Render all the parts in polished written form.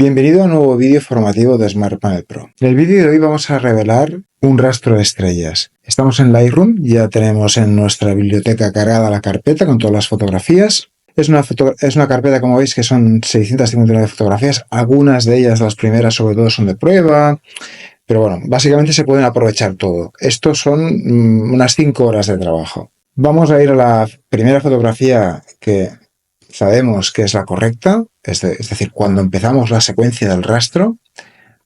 Bienvenido a un nuevo vídeo formativo de Smart Panel Pro. En el vídeo de hoy vamos a revelar un rastro de estrellas. Estamos en Lightroom, ya tenemos en nuestra biblioteca cargada la carpeta con todas las fotografías. Es una carpeta, como veis, que son 659 fotografías. Algunas de ellas, las primeras sobre todo, son de prueba. Pero bueno, básicamente se pueden aprovechar todo. Estos son unas 5 horas de trabajo. Vamos a ir a la primera fotografía que sabemos que es la correcta, es decir, cuando empezamos la secuencia del rastro,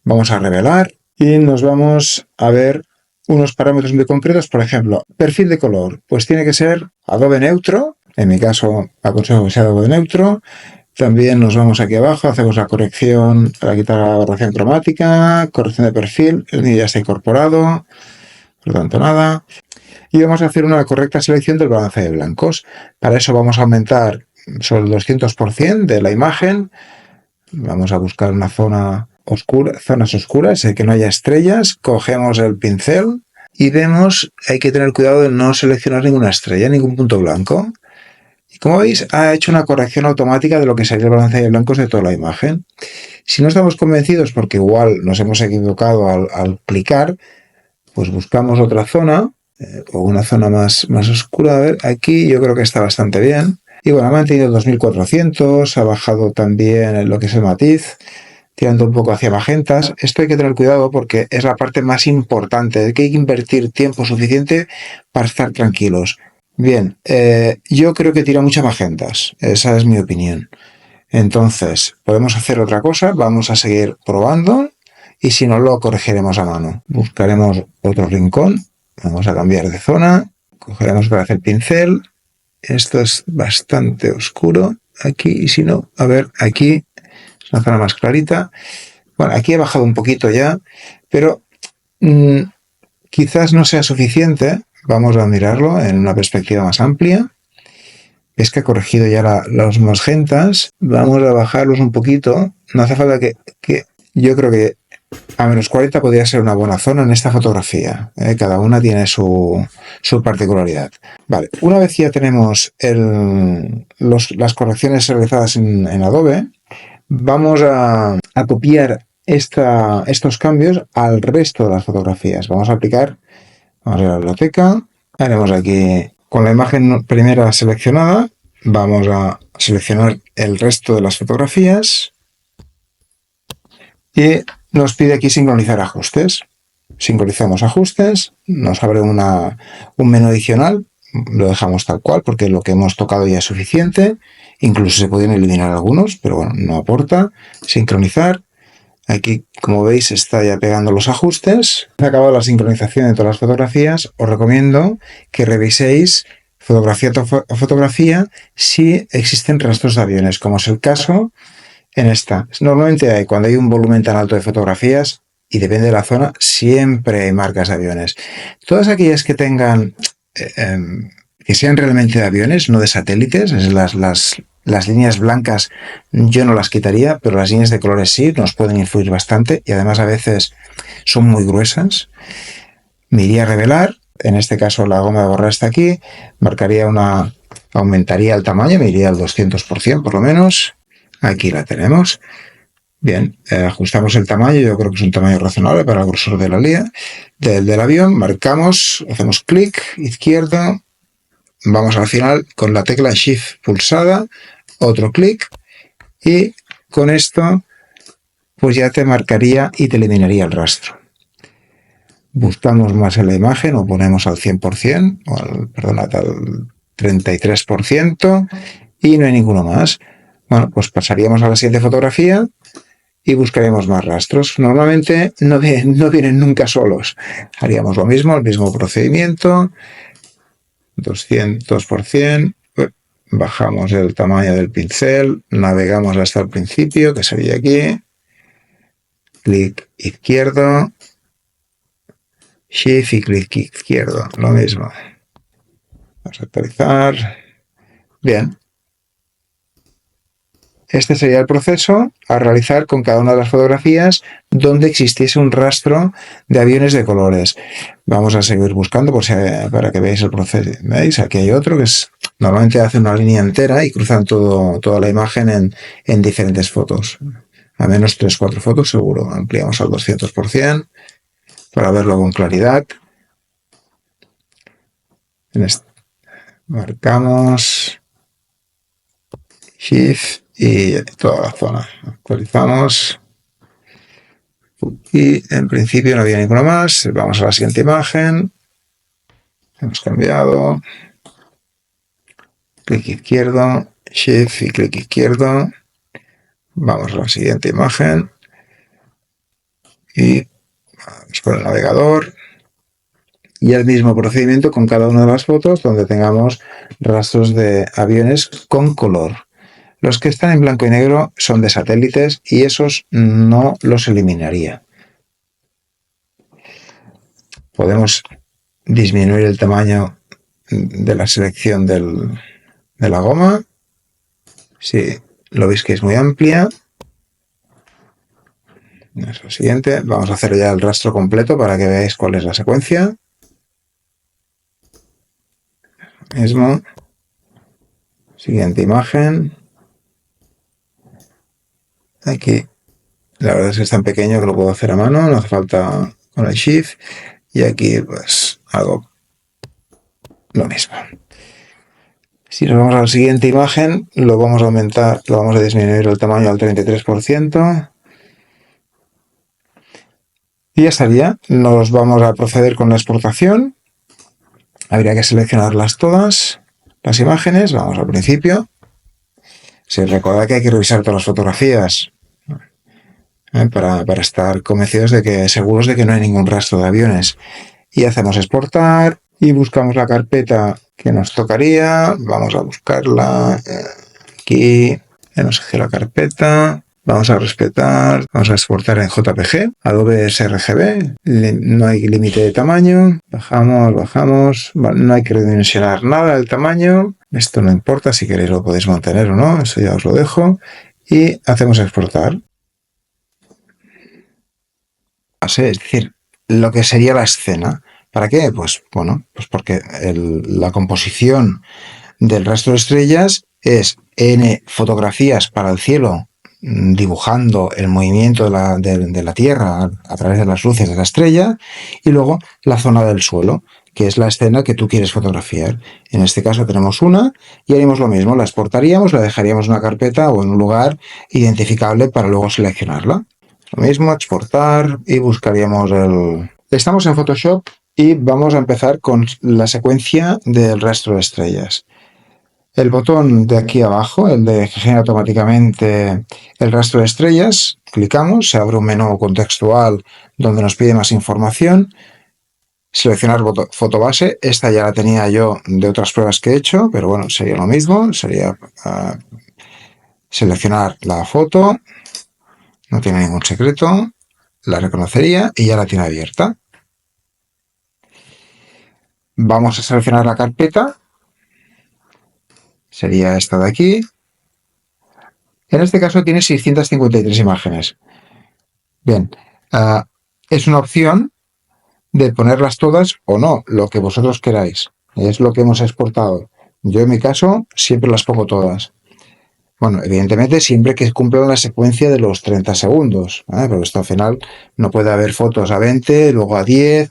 vamos a revelar y nos vamos a ver unos parámetros muy concretos. Por ejemplo, perfil de color, pues tiene que ser Adobe Neutro. En mi caso aconsejo que sea Adobe Neutro. También nos vamos aquí abajo, hacemos la corrección para quitar la aberración cromática, corrección de perfil, el vídeo ya está incorporado, por lo tanto nada. Y vamos a hacer una correcta selección del balance de blancos. Para eso vamos a aumentar sobre el 200% de la imagen. Vamos a buscar una zona oscura, zonas oscuras, que no haya estrellas. Cogemos el pincel y vemos, hay que tener cuidado de no seleccionar ninguna estrella, ningún punto blanco. Y como veis, ha hecho una corrección automática de lo que sería el balance de blancos de toda la imagen. Si no estamos convencidos, porque igual nos hemos equivocado al clicar, pues buscamos otra zona, o una zona más oscura. A ver, aquí yo creo que está bastante bien. Y bueno, ha mantenido 2400, ha bajado también lo que es el matiz, tirando un poco hacia magentas. Esto hay que tener cuidado porque es la parte más importante, de que hay que invertir tiempo suficiente para estar tranquilos. Bien, yo creo que tira muchas magentas, esa es mi opinión. Entonces, podemos hacer otra cosa, vamos a seguir probando y si no, lo corregiremos a mano. Buscaremos otro rincón, vamos a cambiar de zona, cogeremos otra vez el pincel. Esto es bastante oscuro aquí, y si no, a ver, aquí es una zona más clarita. Bueno, aquí he bajado un poquito ya, pero quizás no sea suficiente. Vamos a mirarlo en una perspectiva más amplia. Es que ha corregido ya los magentas. Vamos a bajarlos un poquito. No hace falta que yo creo que a menos 40 podría ser una buena zona en esta fotografía. Cada una tiene su particularidad. Vale, una vez ya tenemos las correcciones realizadas en Adobe, vamos a copiar estos cambios al resto de las fotografías. Vamos a ir a la biblioteca, haremos aquí con la imagen primera seleccionada, vamos a seleccionar el resto de las fotografías y nos pide aquí sincronizar ajustes. Sincronizamos ajustes, nos abre un menú adicional, lo dejamos tal cual porque lo que hemos tocado ya es suficiente. Incluso se podrían eliminar algunos, pero bueno, no aporta. Sincronizar. Aquí, como veis, está ya pegando los ajustes. Se ha acabado la sincronización de todas las fotografías. Os recomiendo que reviséis fotografía a fotografía si existen rastros de aviones, como es el caso en esta. Normalmente cuando hay un volumen tan alto de fotografías, y depende de la zona, siempre hay marcas de aviones. Todas aquellas que tengan, que sean realmente de aviones, no de satélites, las líneas blancas yo no las quitaría, pero las líneas de colores sí, nos pueden influir bastante y además a veces son muy gruesas. Me iría a revelar, en este caso la goma de borrar está aquí, aumentaría el tamaño, me iría al 200% por lo menos. Aquí la tenemos. Bien, ajustamos el tamaño, yo creo que es un tamaño razonable para el grosor de del avión. Marcamos, hacemos clic, izquierda, vamos al final con la tecla Shift pulsada, otro clic y con esto pues ya te marcaría y te eliminaría el rastro. Buscamos más en la imagen o ponemos al 100%, al 33% y no hay ninguno más. Bueno, pues pasaríamos a la siguiente fotografía y buscaremos más rastros. Normalmente no vienen nunca solos. Haríamos lo mismo, el mismo procedimiento. 200%. Bajamos el tamaño del pincel. Navegamos hasta el principio, que sería aquí. Clic izquierdo. Shift y clic izquierdo. Lo mismo. Vamos a actualizar. Bien. Este sería el proceso a realizar con cada una de las fotografías donde existiese un rastro de aviones de colores. Vamos a seguir buscando para que veáis el proceso. ¿Veis? Aquí hay otro que normalmente hace una línea entera y cruzan toda la imagen en diferentes fotos. a menos 3-4 fotos seguro. Ampliamos al 200% para verlo con claridad. Marcamos Shift y toda la zona. Actualizamos. Y en principio no había ninguno más. Vamos a la siguiente imagen. Hemos cambiado. Clic izquierdo, Shift y clic izquierdo. Vamos a la siguiente imagen. Y vamos con el navegador. Y el mismo procedimiento con cada una de las fotos donde tengamos rastros de aviones con color. Los que están en blanco y negro son de satélites y esos no los eliminaría. Podemos disminuir el tamaño de la selección de la goma. Si lo veis que es muy amplia. Es lo siguiente. Vamos a hacer ya el rastro completo para que veáis cuál es la secuencia. Mismo. Siguiente imagen. Aquí, la verdad es que es tan pequeño que lo puedo hacer a mano, no hace falta con el Shift. Y aquí, pues, hago lo mismo. Si nos vamos a la siguiente imagen, lo vamos a aumentar, lo vamos a disminuir el tamaño al 33%. Y ya estaría. Nos vamos a proceder con la exportación. Habría que seleccionarlas todas, las imágenes. Vamos al principio. Si recordad que hay que revisar todas las fotografías para estar convencidos de que, seguros de que no hay ningún rastro de aviones. Y hacemos exportar y buscamos la carpeta que nos tocaría. Vamos a buscarla aquí. Nos elige la carpeta. Vamos a respetar, vamos a exportar en JPG, Adobe sRGB, no hay límite de tamaño, bajamos, no hay que redimensionar nada del tamaño, esto no importa, si queréis lo podéis mantener o no, eso ya os lo dejo, y hacemos exportar. Es decir, lo que sería la escena. ¿Para qué? Pues bueno, pues porque la composición del rastro de estrellas es n fotografías para el cielo, dibujando el movimiento de la Tierra a través de las luces de la estrella, y luego la zona del suelo, que es la escena que tú quieres fotografiar. En este caso tenemos una y haríamos lo mismo, la exportaríamos, la dejaríamos en una carpeta o en un lugar identificable para luego seleccionarla. Lo mismo, exportar y buscaríamos Estamos en Photoshop y vamos a empezar con la secuencia del rastro de estrellas. El botón de aquí abajo, el de que genera automáticamente el rastro de estrellas, clicamos, se abre un menú contextual donde nos pide más información. Seleccionar foto base, esta ya la tenía yo de otras pruebas que he hecho, pero bueno, sería lo mismo, sería seleccionar la foto, no tiene ningún secreto, la reconocería y ya la tiene abierta. Vamos a seleccionar la carpeta. Sería esta de aquí. En este caso tiene 653 imágenes. Bien, es una opción de ponerlas todas o no, lo que vosotros queráis. Es lo que hemos exportado. Yo en mi caso siempre las pongo todas. Bueno, evidentemente siempre que cumplan la secuencia de los 30 segundos, pero esto al final no puede haber fotos a 20, luego a 10,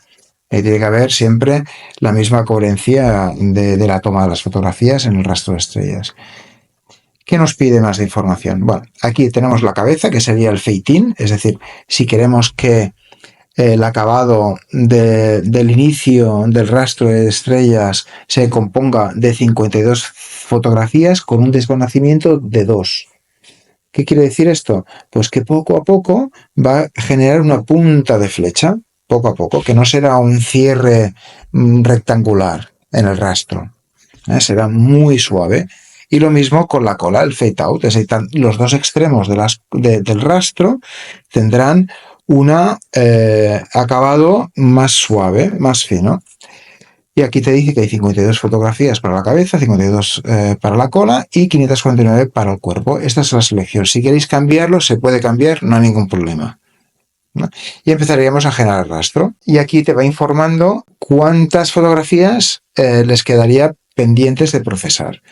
tiene que haber siempre la misma coherencia de la toma de las fotografías en el rastro de estrellas. ¿Qué nos pide más de información? Bueno, aquí tenemos la cabeza, que sería el fade-in, es decir, si queremos que el acabado del inicio del rastro de estrellas se componga de 52 fotografías con un desvanecimiento de 2. ¿Qué quiere decir esto? Pues que poco a poco va a generar una punta de flecha, poco a poco, que no será un cierre rectangular en el rastro, será muy suave. Y lo mismo con la cola, el fade out, es decir, los dos extremos del rastro tendrán un acabado más suave, más fino. Y aquí te dice que hay 52 fotografías para la cabeza, 52 para la cola y 549 para el cuerpo. Esta es la selección. Si queréis cambiarlo, se puede cambiar, no hay ningún problema, ¿no? Y empezaríamos a generar rastro. Y aquí te va informando cuántas fotografías les quedaría pendientes de procesar.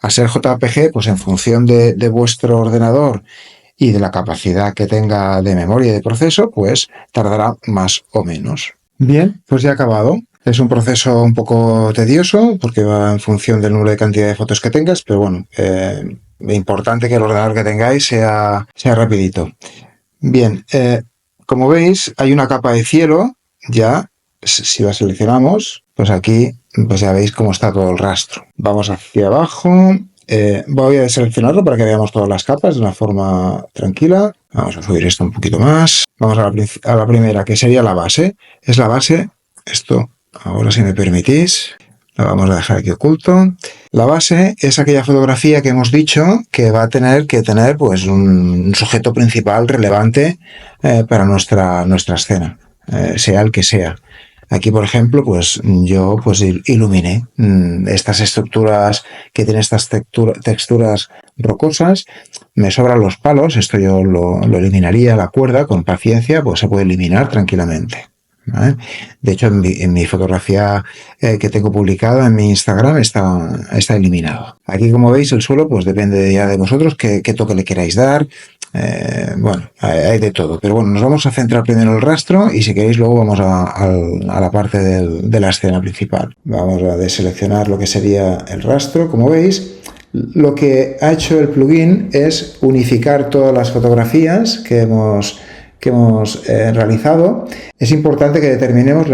A ser JPG, pues en función de vuestro ordenador y de la capacidad que tenga de memoria y de proceso, pues tardará más o menos. Bien, pues ya he acabado. Es un proceso un poco tedioso porque va en función del número de cantidad de fotos que tengas, pero bueno, importante que el ordenador que tengáis sea rapidito. Bien, como veis hay una capa de cielo, ya si la seleccionamos, pues aquí pues ya veis cómo está todo el rastro. Vamos hacia abajo, voy a deseleccionarlo para que veamos todas las capas de una forma tranquila. Vamos a subir esto un poquito más. Vamos a la primera, que sería la base. Es la base, esto ahora si me permitís, la vamos a dejar aquí oculto. La base es aquella fotografía que hemos dicho que va a tener que tener pues un sujeto principal relevante para nuestra escena, sea el que sea. Aquí, por ejemplo, pues yo pues iluminé estas estructuras que tienen estas texturas rocosas. Me sobran los palos, esto yo lo eliminaría, la cuerda, con paciencia, pues se puede eliminar tranquilamente. ¿Vale? De hecho, en mi fotografía que tengo publicada en mi Instagram está eliminado. Aquí, como veis, el suelo pues depende ya de vosotros qué toque le queráis dar. Bueno, hay de todo, pero bueno, nos vamos a centrar primero en el rastro y si queréis luego vamos a la parte de la escena principal. Vamos a deseleccionar lo que sería el rastro. Como veis, lo que ha hecho el plugin es unificar todas las fotografías que hemos realizado. Es importante que determinemos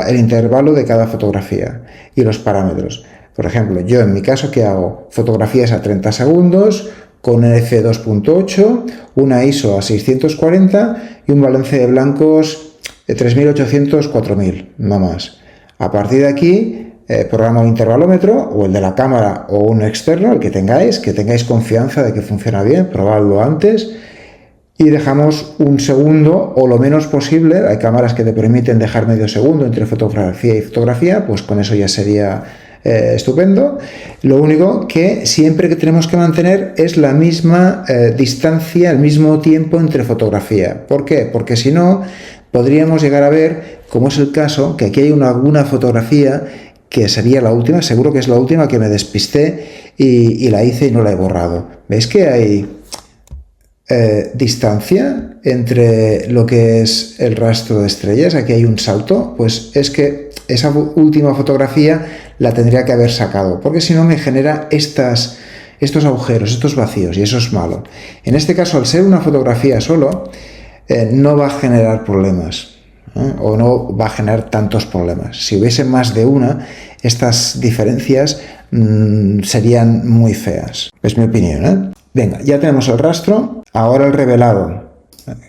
el intervalo de cada fotografía y los parámetros. Por ejemplo, yo en mi caso, ¿qué hago? Fotografías a 30 segundos, con f2.8, una ISO a 640 y un balance de blancos de 3800-4000, no más. A partir de aquí, programa un intervalómetro, o el de la cámara o un externo, el que tengáis confianza de que funciona bien, probadlo antes. Y dejamos un segundo o lo menos posible. Hay cámaras que te permiten dejar medio segundo entre fotografía y fotografía, pues con eso ya sería estupendo. Lo único que siempre que tenemos que mantener es la misma distancia, el mismo tiempo entre fotografía. ¿Por qué? Porque si no, podríamos llegar a ver, como es el caso, que aquí hay alguna fotografía que sería la última, seguro que es la última, que me despisté y la hice y no la he borrado. ¿Veis que hay distancia entre lo que es el rastro de estrellas? Aquí hay un salto, pues es que esa última fotografía la tendría que haber sacado, porque si no me genera estos agujeros, estos vacíos, y eso es malo. En este caso, al ser una fotografía solo, no va a generar problemas, o no va a generar tantos problemas. Si hubiese más de una, estas diferencias serían muy feas. Es mi opinión, ¿eh? Venga, ya tenemos el rastro. Ahora el revelado.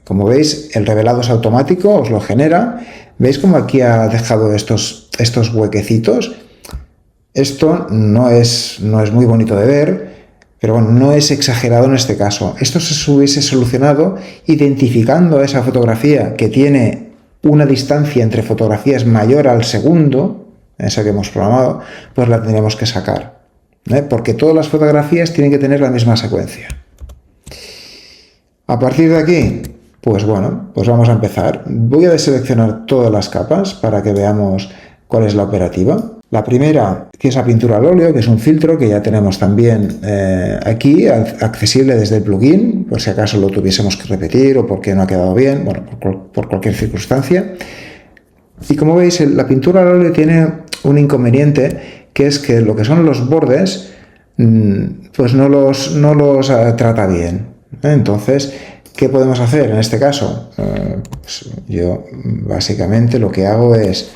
Como veis, el revelado es automático, os lo genera. ¿Veis cómo aquí ha dejado estos huequecitos? Esto no es muy bonito de ver, pero bueno, no es exagerado en este caso. Esto se hubiese solucionado identificando esa fotografía que tiene una distancia entre fotografías mayor al segundo, esa que hemos programado, pues la tendríamos que sacar, porque todas las fotografías tienen que tener la misma secuencia. A partir de aquí, pues bueno, pues vamos a empezar. Voy a deseleccionar todas las capas para que veamos cuál es la operativa. La primera, que es la pintura al óleo, que es un filtro que ya tenemos también aquí, accesible desde el plugin, por si acaso lo tuviésemos que repetir o porque no ha quedado bien, bueno, por cualquier circunstancia. Y como veis, la pintura al óleo tiene un inconveniente, que es que lo que son los bordes, pues no los trata bien. Entonces, ¿qué podemos hacer en este caso? Pues yo básicamente lo que hago es,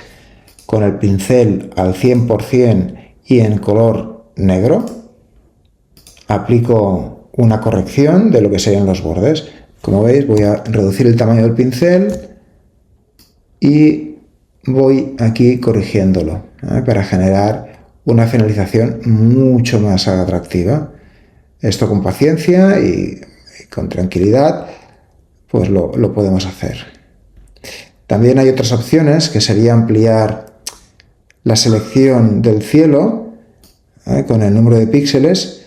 con el pincel al 100% y en color negro, aplico una corrección de lo que serían los bordes. Como veis, voy a reducir el tamaño del pincel y voy aquí corrigiéndolo, para generar una finalización mucho más atractiva. Esto con paciencia y con tranquilidad, pues lo podemos hacer. También hay otras opciones, que sería ampliar la selección del cielo con el número de píxeles.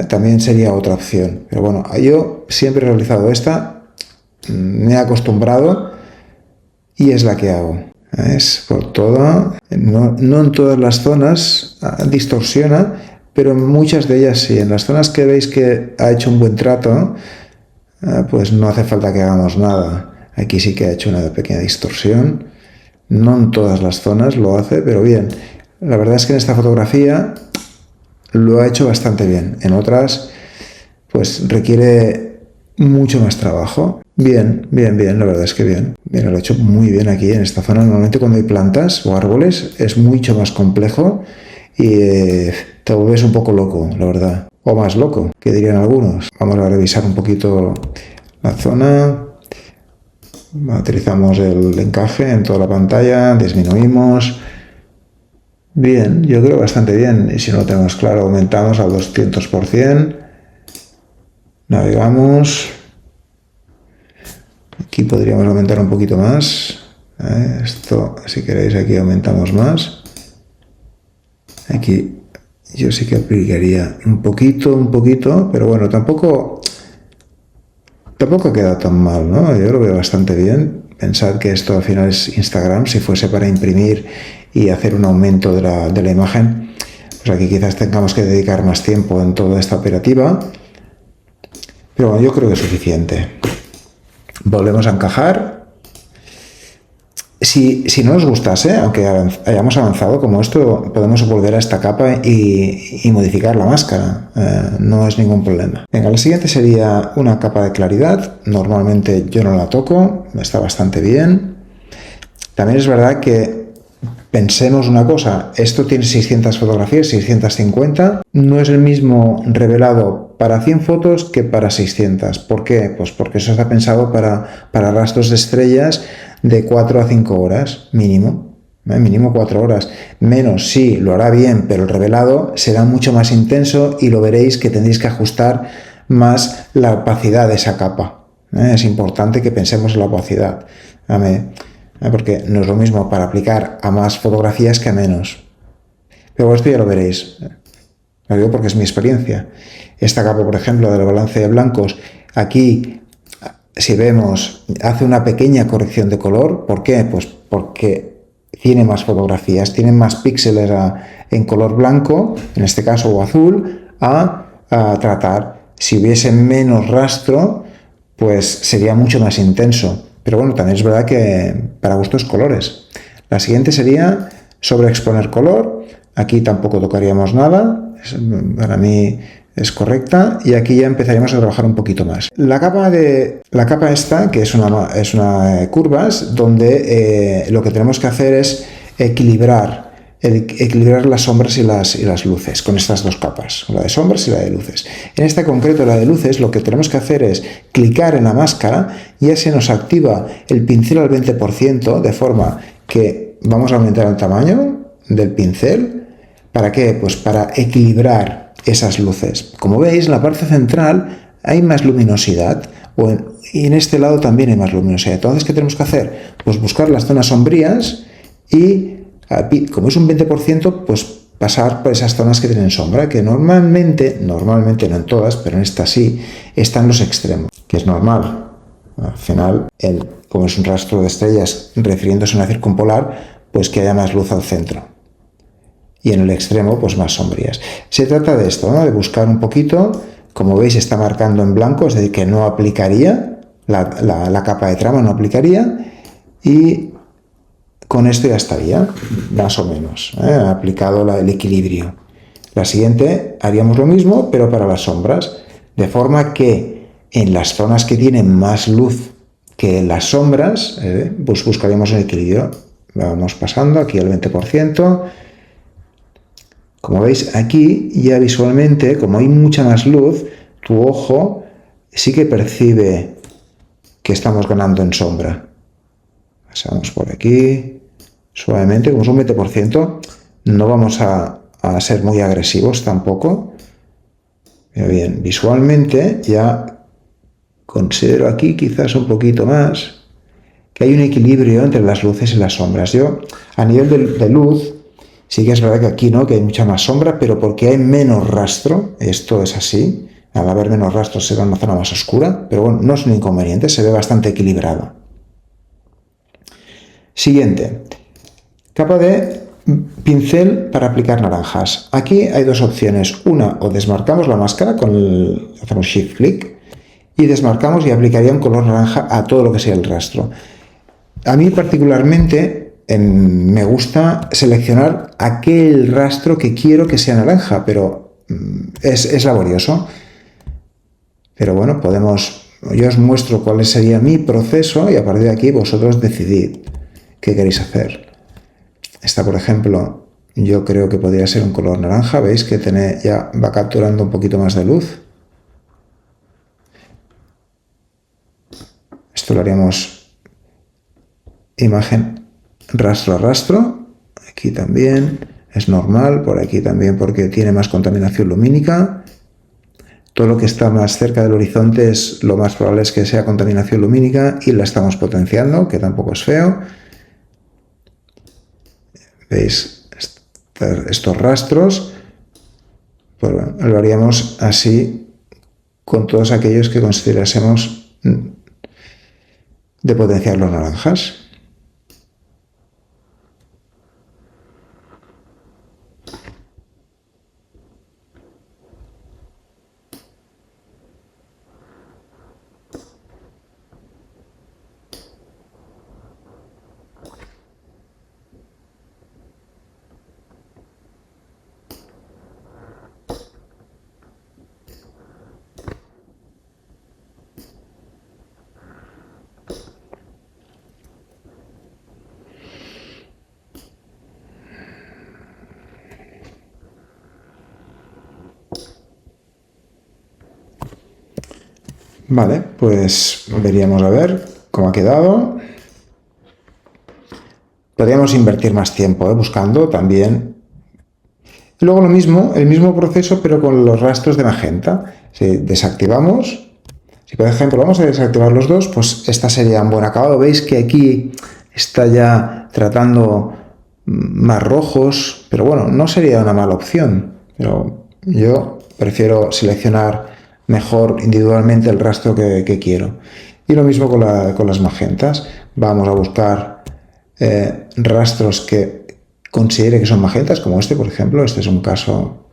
También sería otra opción, pero bueno, yo siempre he realizado esta, me he acostumbrado y es la que hago. Es por toda, no en todas las zonas distorsiona, pero en muchas de ellas sí. En las zonas que veis que ha hecho un buen trato, pues no hace falta que hagamos nada. Aquí sí que ha hecho una pequeña distorsión. No en todas las zonas lo hace, pero bien. La verdad es que en esta fotografía lo ha hecho bastante bien. En otras, pues requiere mucho más trabajo. Bien, la verdad es que bien. Bien, lo he hecho muy bien aquí en esta zona. Normalmente cuando hay plantas o árboles es mucho más complejo y te vuelves un poco loco, la verdad. O más loco, que dirían algunos. Vamos a revisar un poquito la zona. Utilizamos el encaje en toda la pantalla, disminuimos. Bien, yo creo bastante bien. Y si no lo tenemos claro, aumentamos al 200%. Navegamos. Aquí podríamos aumentar un poquito más. Esto, si queréis, aquí aumentamos más. Aquí yo sí que aplicaría un poquito, pero bueno, tampoco ha quedado tan mal, ¿no? Yo lo veo bastante bien. Pensad que esto al final es Instagram. Si fuese para imprimir y hacer un aumento de la imagen, pues aquí quizás tengamos que dedicar más tiempo en toda esta operativa. Pero bueno, yo creo que es suficiente. Volvemos a encajar. Si no os gustase, aunque hayamos avanzado como esto, podemos volver a esta capa y modificar la máscara. No es ningún problema. Venga, la siguiente sería una capa de claridad. Normalmente yo no la toco, está bastante bien. También es verdad que pensemos una cosa, esto tiene 600 fotografías, 650. No es el mismo revelado para 100 fotos que para 600. ¿Por qué? Pues porque eso está pensado para rastros de estrellas de 4 a 5 horas mínimo. Mínimo 4 horas. Menos sí, lo hará bien, pero el revelado será mucho más intenso y lo veréis que tendréis que ajustar más la opacidad de esa capa. Es importante que pensemos en la opacidad. Porque no es lo mismo para aplicar a más fotografías que a menos. Pero esto ya lo veréis. Lo digo porque es mi experiencia. Esta capa, por ejemplo, del balance de blancos, aquí, si vemos, hace una pequeña corrección de color. ¿Por qué? Pues porque tiene más fotografías, tiene más píxeles en color blanco, en este caso, o azul, a tratar. Si hubiese menos rastro, pues sería mucho más intenso. Pero bueno, también es verdad que para gustos colores. La siguiente sería sobreexponer color. Aquí tampoco tocaríamos nada. Para mí es correcta. Y aquí ya empezaríamos a trabajar un poquito más. La capa esta, que es una curvas, donde lo que tenemos que hacer es equilibrar las sombras y las luces con estas dos capas, la de sombras y la de luces. En esta concreto, la de luces, lo que tenemos que hacer es clicar en la máscara, ya se nos activa el pincel al 20%, de forma que vamos a aumentar el tamaño del pincel. ¿Para qué? Pues para equilibrar esas luces. Como veis, en la parte central hay más luminosidad, y en este lado también hay más luminosidad. Entonces, ¿qué tenemos que hacer? Pues buscar las zonas sombrías y, como es un 20%, pues pasar por esas zonas que tienen sombra, que normalmente, no en todas, pero en esta sí, están los extremos, que es normal. Al final, como es un rastro de estrellas refiriéndose a una circumpolar, pues que haya más luz al centro. Y en el extremo, pues más sombrías. Se trata de esto, ¿no? De buscar un poquito. Como veis, está marcando en blanco, es decir, que no aplicaría, la capa de trama no aplicaría, y con esto ya estaría, más o menos, aplicado el equilibrio. La siguiente haríamos lo mismo, pero para las sombras, de forma que en las zonas que tienen más luz que en las sombras, pues buscaríamos el equilibrio. Vamos pasando aquí al 20%. Como veis, aquí ya visualmente, como hay mucha más luz, tu ojo sí que percibe que estamos ganando en sombra. Pasamos por aquí, suavemente, como es un 20%, no vamos a ser muy agresivos tampoco. Pero bien, visualmente ya considero aquí quizás un poquito más que hay un equilibrio entre las luces y las sombras. Yo, a nivel de luz, sí que es verdad que aquí no, que hay mucha más sombra, pero porque hay menos rastro, esto es así, al haber menos rastro será una zona más oscura, pero bueno, no es un inconveniente, se ve bastante equilibrado. Siguiente, capa de pincel para aplicar naranjas. Aquí hay dos opciones. Una, o desmarcamos la máscara hacemos shift click y desmarcamos y aplicaría un color naranja a todo lo que sea el rastro. A mí particularmente me gusta seleccionar aquel rastro que quiero que sea naranja, pero es laborioso. Pero bueno, yo os muestro cuál sería mi proceso y a partir de aquí vosotros decidid qué queréis hacer. Esta, por ejemplo, yo creo que podría ser un color naranja. ¿Veis que ya va capturando un poquito más de luz? Esto lo haríamos imagen rastro a rastro. Aquí también es normal, por aquí también porque tiene más contaminación lumínica. Todo lo que está más cerca del horizonte lo más probable es que sea contaminación lumínica y la estamos potenciando, que tampoco es feo. ¿Veis estos rastros? Pues bueno, lo haríamos así con todos aquellos que considerásemos de potenciar los naranjas. Vale, pues veríamos a ver cómo ha quedado. Podríamos invertir más tiempo buscando también. Y luego el mismo proceso, pero con los rastros de magenta. Si desactivamos, si por ejemplo vamos a desactivar los dos, pues esta sería un buen acabado. Veis que aquí está ya tratando más rojos, pero bueno, no sería una mala opción. Pero yo prefiero seleccionar mejor individualmente el rastro que quiero. Y lo mismo con las magentas. Vamos a buscar rastros que considere que son magentas, como este, por ejemplo. Este es un caso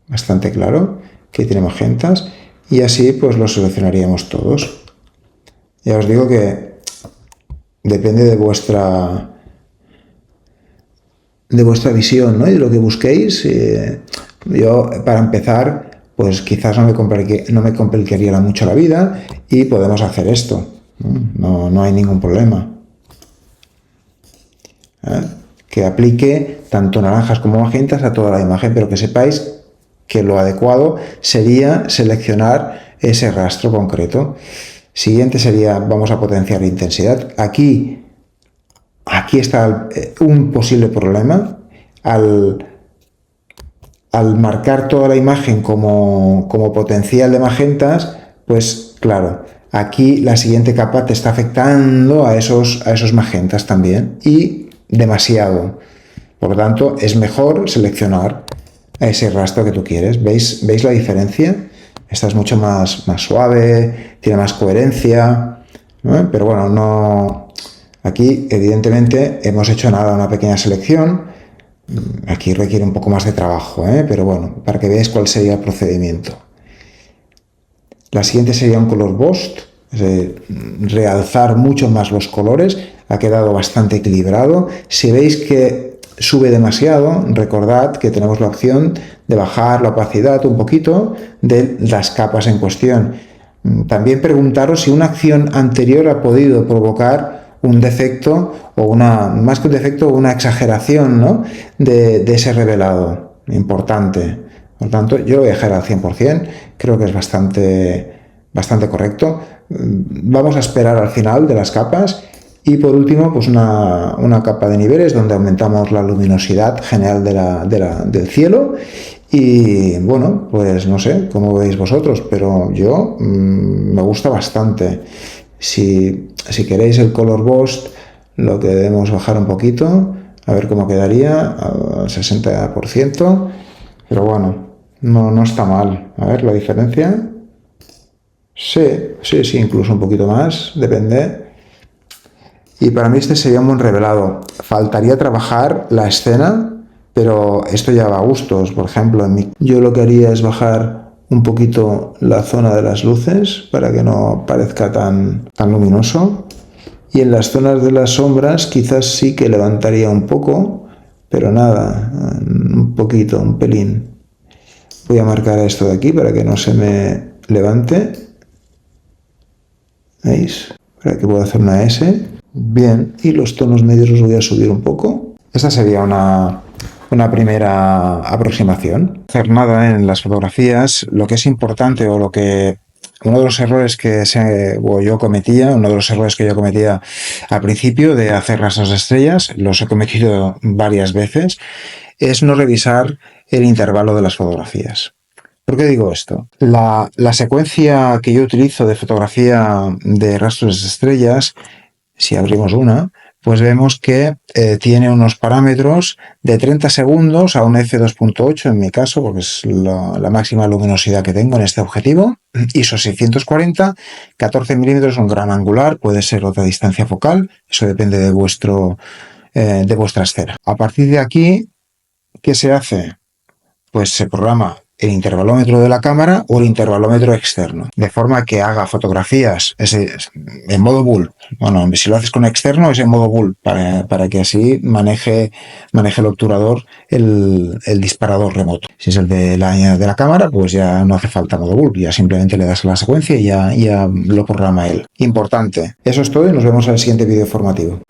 bastante claro, que tiene magentas. Y así pues los seleccionaríamos todos. Ya os digo que depende de vuestra visión, ¿no? Y de lo que busquéis. Yo, para empezar, pues quizás no me complicaría mucho la vida y podemos hacer esto. No hay ningún problema. Que aplique tanto naranjas como magentas a toda la imagen, pero que sepáis que lo adecuado sería seleccionar ese rastro concreto. Siguiente sería, vamos a potenciar la intensidad. Aquí está un posible problema. Al marcar toda la imagen como potencial de magentas, pues claro, aquí la siguiente capa te está afectando a esos magentas también, y demasiado. Por lo tanto, es mejor seleccionar ese rastro que tú quieres. ¿Veis la diferencia? Esta es mucho más suave, tiene más coherencia, ¿no? Pero bueno, no. Aquí, evidentemente, hemos hecho una pequeña selección. Aquí requiere un poco más de trabajo, pero bueno, para que veáis cuál sería el procedimiento. La siguiente sería un color burst, realzar mucho más los colores. Ha quedado bastante equilibrado. Si veis que sube demasiado, recordad que tenemos la opción de bajar la opacidad un poquito de las capas en cuestión. También preguntaros si una acción anterior ha podido provocar un defecto o más que un defecto, una exageración, ¿no? de ese revelado. Importante. Por lo tanto, yo lo voy a dejar al 100%. Creo que es bastante correcto. Vamos a esperar al final de las capas. Y por último, pues una capa de niveles donde aumentamos la luminosidad general del cielo. Y bueno, pues no sé cómo veis vosotros, pero yo me gusta bastante. Si queréis el color burst, lo que debemos bajar un poquito, a ver cómo quedaría, al 60%. Pero bueno, no está mal. A ver la diferencia. Sí, incluso un poquito más, depende. Y para mí este sería un buen revelado. Faltaría trabajar la escena, pero esto ya va a gustos. Por ejemplo, yo lo que haría es bajar un poquito la zona de las luces para que no parezca tan luminoso. Y en las zonas de las sombras quizás sí que levantaría un poco, pero nada, un poquito, un pelín. Voy a marcar esto de aquí para que no se me levante. ¿Veis? Para que pueda hacer una S. Bien, y los tonos medios los voy a subir un poco. Esta sería una primera aproximación. No hacer nada en las fotografías. Lo que es importante o lo que uno de los errores que yo cometía al principio de hacer rastros de estrellas, los he cometido varias veces, es no revisar el intervalo de las fotografías. ¿Por qué digo esto? La secuencia que yo utilizo de fotografía de rastros de estrellas, si abrimos una, pues vemos que tiene unos parámetros de 30 segundos a un f2.8 en mi caso, porque es la máxima luminosidad que tengo en este objetivo, ISO 640, 14 milímetros, un gran angular, puede ser otra distancia focal, eso depende de vuestra esfera. A partir de aquí, ¿qué se hace? Pues se programa el intervalómetro de la cámara o el intervalómetro externo, de forma que haga fotografías en modo bull. Bueno, si lo haces con externo es en modo bull, para que así maneje el obturador el disparador remoto. Si es el de la cámara, pues ya no hace falta modo bull, ya simplemente le das a la secuencia y ya lo programa él. Importante. Eso es todo y nos vemos en el siguiente vídeo formativo.